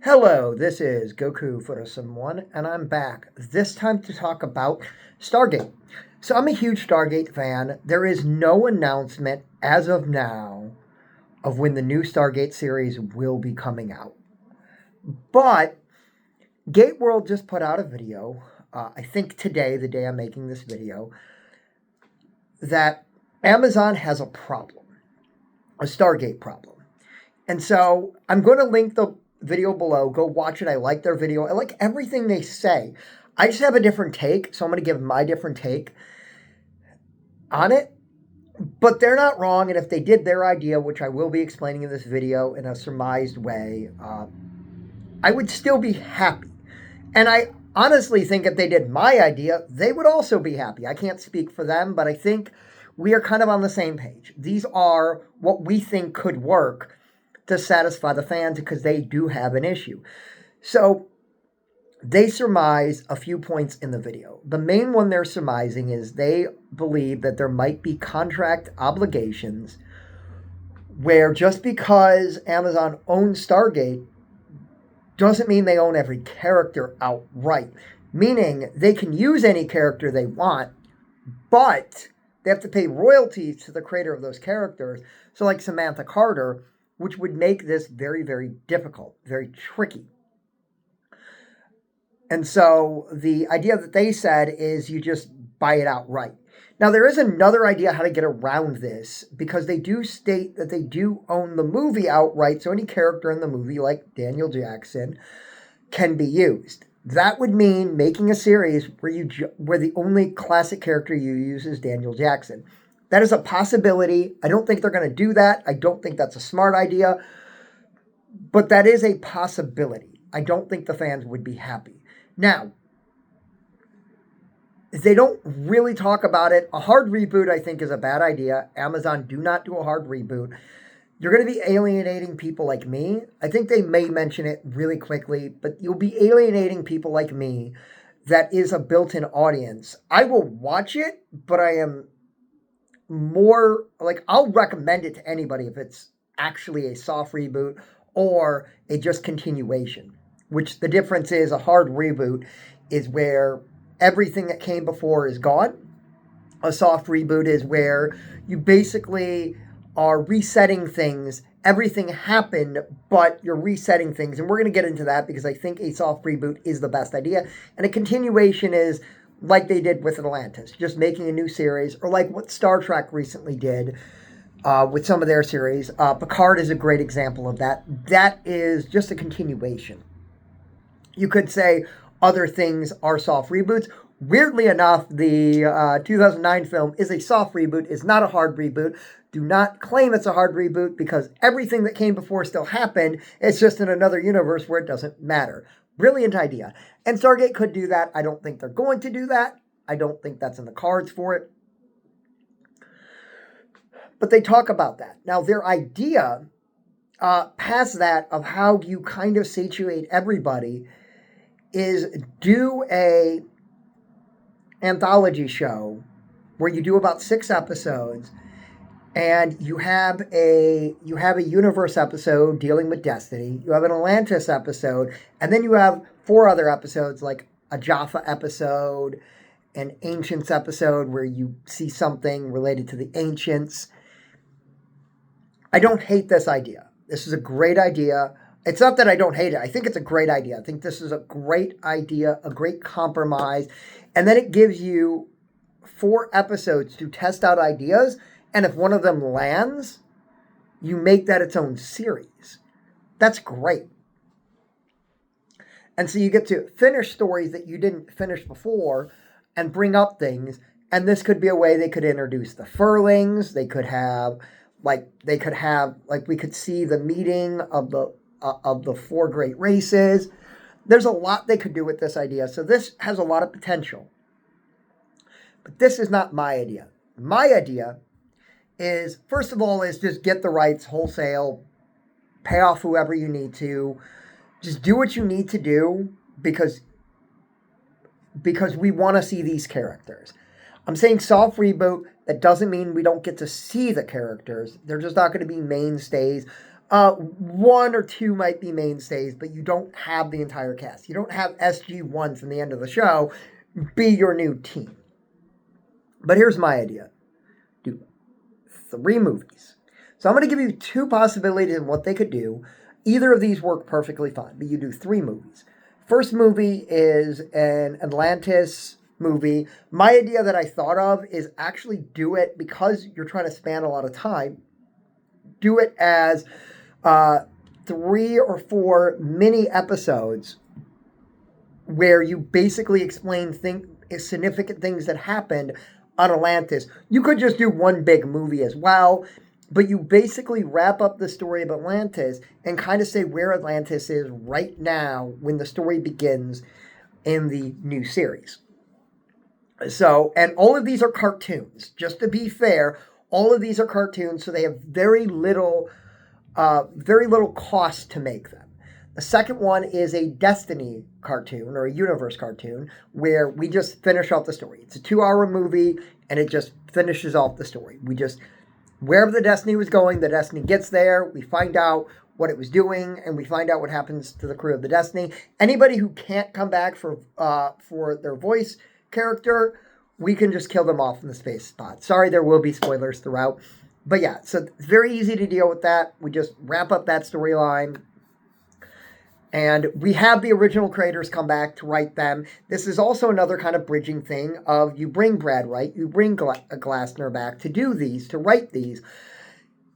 Hello, this is Goku for someone, and I'm back. This time to talk about Stargate. So I'm a huge Stargate fan. There is no announcement as of now of when the new Stargate series will be coming out. But GateWorld just put out a video, I think today, the day I'm making this video, that Amazon has a problem, a Stargate problem. And so I'm going to link the video below. Go watch it. I like their video. I like everything they say. I just have a different take, so I'm going to give my different take on it. But they're not wrong, and if they did their idea, which I will be explaining in this video in a surmised way, I would still be happy. And I honestly think if they did my idea, they would also be happy. I can't speak for them, but I think we are kind of on the same page. These are what we think could work to satisfy the fans because they do have an issue. So they surmise a few points in the video. The main one they're surmising is they believe that there might be contract obligations where just because Amazon owns Stargate doesn't mean they own every character outright. Meaning they can use any character they want, but they have to pay royalties to the creator of those characters. So like Samantha Carter, which would make this very, very difficult, very tricky. And so the idea that they said is you just buy it outright. Now, there is another idea how to get around this because they do state that they do own the movie outright. So any character in the movie, like Daniel Jackson, can be used. That would mean making a series where the only classic character you use is Daniel Jackson. That is a possibility. I don't think they're going to do that. I don't think that's a smart idea. But that is a possibility. I don't think the fans would be happy. Now, they don't really talk about it. A hard reboot, I think, is a bad idea. Amazon, do not do a hard reboot. You're going to be alienating people like me. I think they may mention it really quickly, but you'll be alienating people like me that is a built-in audience. I will watch it, but I am more like I'll recommend it to anybody if it's actually a soft reboot or a just continuation, which the difference is a hard reboot is where everything that came before is gone. A soft reboot is where you basically are resetting things. Everything happened, but you're resetting things. And we're going to get into that because I think a soft reboot is the best idea. And a continuation is like they did with Atlantis, just making a new series, or like what Star Trek recently did with some of their series. Picard is a great example of that. That is just a continuation. You could say other things are soft reboots. Weirdly enough, the 2009 film is a soft reboot, is not a hard reboot. Do not claim it's a hard reboot because everything that came before still happened. It's just in another universe where it doesn't matter. Brilliant idea. And Stargate could do that. I don't think they're going to do that. I don't think that's in the cards for it. But they talk about that. Now, their idea past that of how you kind of satiate everybody is do a anthology show where you do about 6 episodes and you have a universe episode dealing with Destiny, you have an Atlantis episode, and then you have 4 other episodes like a Jaffa episode, an Ancients episode where you see something related to the Ancients. I don't hate this idea. This is a great idea. It's not that I don't hate it. I think it's a great idea. I think this is a great idea, a great compromise. And then it gives you 4 episodes to test out ideas. And if one of them lands, you make that its own series. That's great. And so you get to finish stories that you didn't finish before and bring up things. And this could be a way they could introduce the Furlings. They could have, we could see the meeting of the 4 great races. There's a lot they could do with this idea. So this has a lot of potential. But this is not my idea. My idea is, first of all, is just get the rights wholesale, pay off whoever you need to. Just do what you need to do because we want to see these characters. I'm saying soft reboot. That doesn't mean we don't get to see the characters. They're just not going to be mainstays One or two might be mainstays, but you don't have the entire cast. You don't have SG1 from the end of the show be your new team. But here's my idea. Do 3 movies. So I'm going to give you 2 possibilities of what they could do. Either of these work perfectly fine, but you do 3 movies. First movie is an Atlantis movie. My idea that I thought of is actually do it, because you're trying to span a lot of time, do it as 3 or 4 mini episodes where you basically explain significant things that happened on Atlantis. You could just do one big movie as well, but you basically wrap up the story of Atlantis and kind of say where Atlantis is right now when the story begins in the new series. So, and all of these are cartoons. Just to be fair, all of these are cartoons, so they have very little cost to make them. The second one is a Destiny cartoon or a universe cartoon where we just finish off the story. It's a 2-hour movie and it just finishes off the story. We just, wherever the Destiny was going, the Destiny gets there. We find out what it was doing and we find out what happens to the crew of the Destiny. Anybody who can't come back for their voice character, we can just kill them off in the space spot. Sorry, there will be spoilers throughout. But yeah, so it's very easy to deal with that. We just wrap up that storyline. And we have the original creators come back to write them. This is also another kind of bridging thing of you bring Brad Wright, you bring Glassner back to do these, to write these,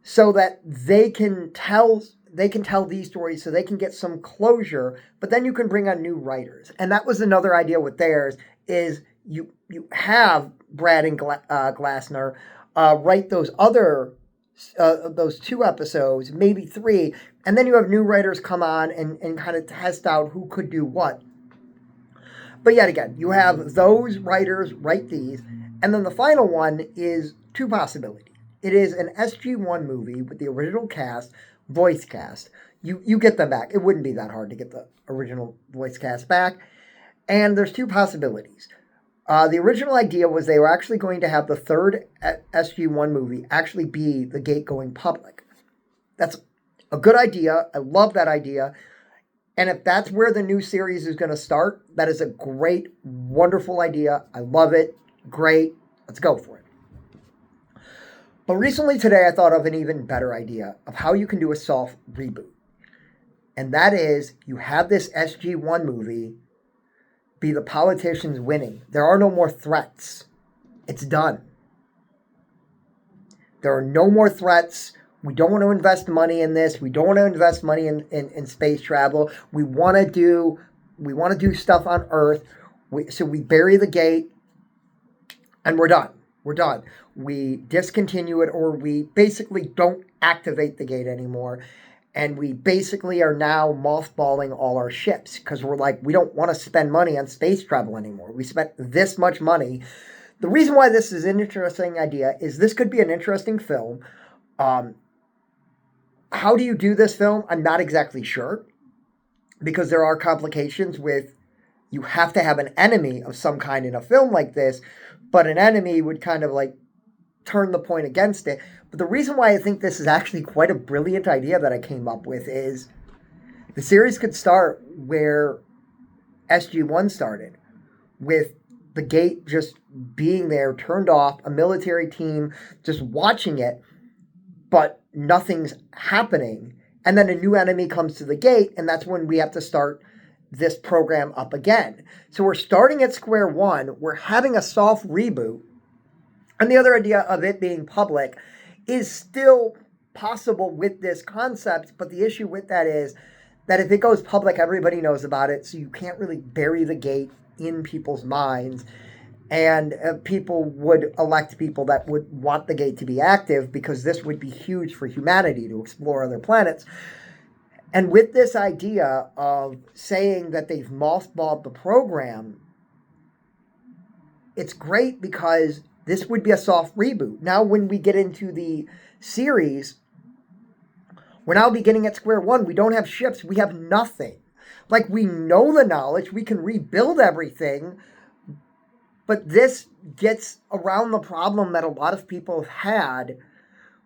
so that they can tell these stories, so they can get some closure, but then you can bring on new writers. And that was another idea with theirs, is you have Brad and Glassner write those other those 2 episodes, maybe 3, and then you have new writers come on and kind of test out who could do what. But yet again, you have those writers write these, and then the final one is 2 possibilities. It is an SG1 movie with the original cast, voice cast. You get them back. It wouldn't be that hard to get the original voice cast back. And there's 2 possibilities. The original idea was they were actually going to have the 3rd SG1 movie actually be the gate going public. That's a good idea. I love that idea. And if that's where the new series is going to start, that is a great, wonderful idea. I love it. Great. Let's go for it. But recently today, I thought of an even better idea of how you can do a soft reboot. And that is, you have this SG1 movie be the politicians winning. There are no more threats. It's done. There are no more threats. We don't want to invest money in this. We don't want to invest money in space travel. We want to do stuff on Earth. So we bury the gate and we're done. We're done. We discontinue it, or we basically don't activate the gate anymore. And we basically are now mothballing all our ships because we're like, we don't want to spend money on space travel anymore. We spent this much money. The reason why this is an interesting idea is this could be an interesting film. How do you do this film? I'm not exactly sure, because there are complications with, you have to have an enemy of some kind in a film like this, but an enemy would kind of like turn the point against it. But the reason why I think this is actually quite a brilliant idea that I came up with is the series could start where SG1 started, with the gate just being there, turned off, a military team just watching it, but nothing's happening. And then a new enemy comes to the gate, and that's when we have to start this program up again. So we're starting at square one. We're having a soft reboot. And the other idea of it being public is still possible with this concept, but the issue with that is that if it goes public, everybody knows about it, so you can't really bury the gate in people's minds, and people would elect people that would want the gate to be active, because this would be huge for humanity to explore other planets. And with this idea of saying that they've mothballed the program, it's great because this would be a soft reboot. Now, when we get into the series, we're now beginning at square one. We don't have ships. We have nothing. Like, we know the knowledge. We can rebuild everything. But this gets around the problem that a lot of people have had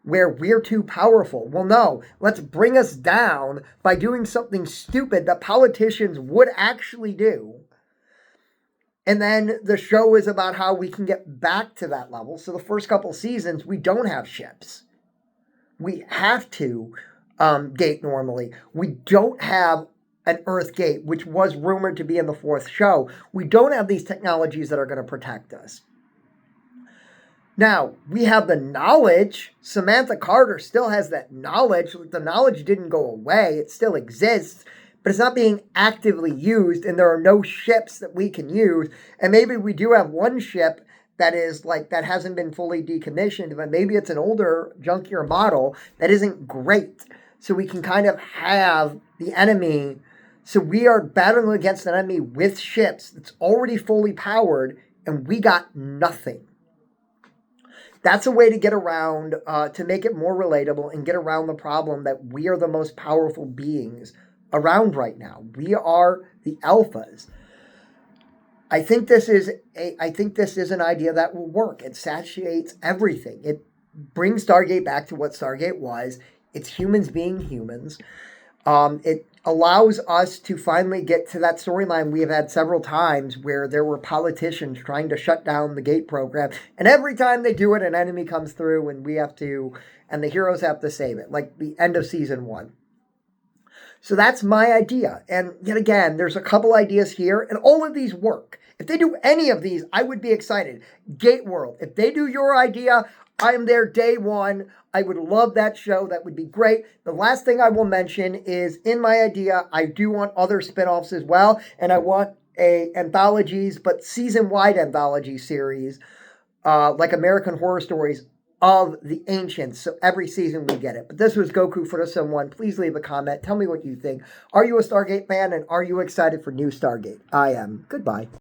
where we're too powerful. Well, no, let's bring us down by doing something stupid that politicians would actually do. And then the show is about how we can get back to that level. So the first couple seasons, we don't have ships. We have to gate normally. We don't have an Earth gate, which was rumored to be in the fourth show. We don't have these technologies that are going to protect us. Now, we have the knowledge. Samantha Carter still has that knowledge. The knowledge didn't go away. It still exists, but it's not being actively used, and there are no ships that we can use. And maybe we do have one ship that is like, that hasn't been fully decommissioned, but maybe it's an older, junkier model that isn't great. So we can kind of have the enemy. So we are battling against an enemy with ships that's already fully powered, and we got nothing. That's a way to get around, to make it more relatable and get around the problem that we are the most powerful beings around right now. We are the alphas. I think this is an idea that will work. It satiates everything. It brings Stargate back to what Stargate was. It's humans being humans. It allows us to finally get to that storyline we have had several times where there were politicians trying to shut down the gate program. And every time they do it, an enemy comes through and the heroes have to save it, like the end of season 1. So that's my idea. And yet again, there's a couple ideas here, and all of these work. If they do any of these, I would be excited. GateWorld, if they do your idea, I am there day one. I would love that show. That would be great. The last thing I will mention is, in my idea, I do want other spinoffs as well. And I want anthologies, but season-wide anthology series, like American Horror Stories of the Ancients. So every season we get it. But this was Goku for someone. Please leave a comment. Tell me what you think. Are you a Stargate fan, and are you excited for new Stargate? I am. Goodbye.